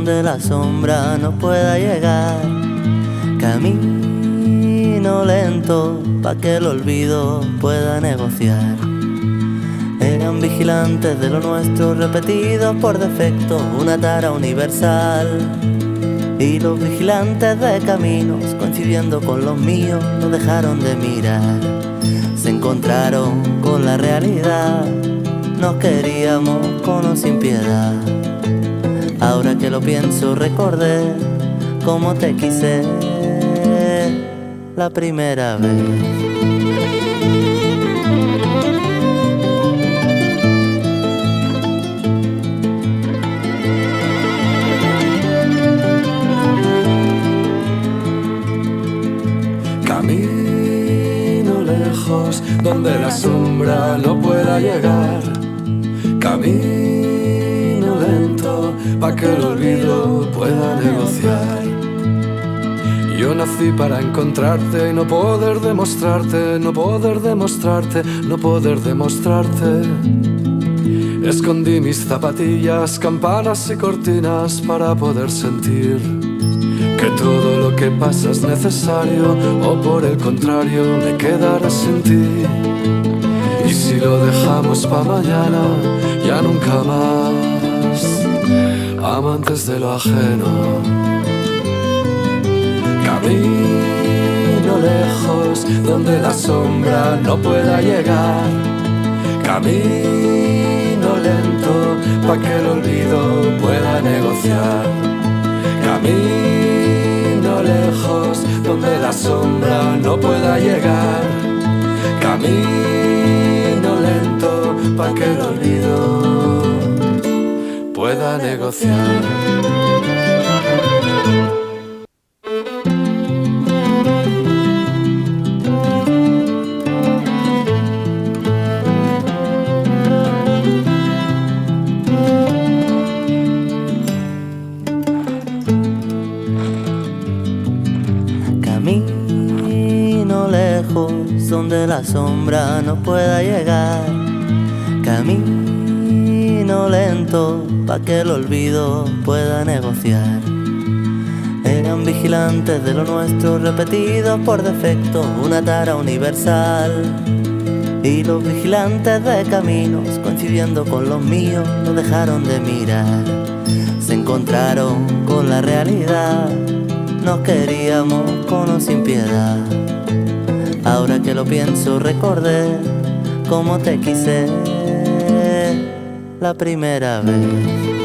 donde la sombra no pueda llegar. Camino lento pa' que el olvido pueda negociar. Eran vigilantes de lo nuestro, repetidos por defecto, una tara universal. Y los vigilantes de caminos, coincidiendo con los míos, no dejaron de mirar. Se encontraron con la realidad, nos queríamos con o sin piedad. Ahora que lo pienso recordé cómo te quise la primera vez. Camino lejos donde la sombra no pueda llegar. Camino lento pa' que el olvido pueda negociar. Yo nací para encontrarte y no poder demostrarte, no poder demostrarte, no poder demostrarte. Escondí mis zapatillas, campanas y cortinas para poder sentir que todo lo que pasa es necesario, o por el contrario me quedaré sin ti. Y si lo dejamos pa' mañana, ya nunca más, amantes de lo ajeno. Camino lejos donde la sombra no pueda llegar. Camino lento pa' que el olvido pueda negociar. Camino lejos donde la sombra no pueda llegar. Camino lento pa' que el olvido pueda negociar. Camino lejos donde la sombra no pueda llegar. Camino lento pa' que el olvido pueda negociar. Eran vigilantes de lo nuestro, repetidos por defecto, una tara universal. Y los vigilantes de caminos, coincidiendo con los míos, no dejaron de mirar. Se encontraron con la realidad, nos queríamos con o sin piedad. Ahora que lo pienso recordé cómo te quise la primera vez.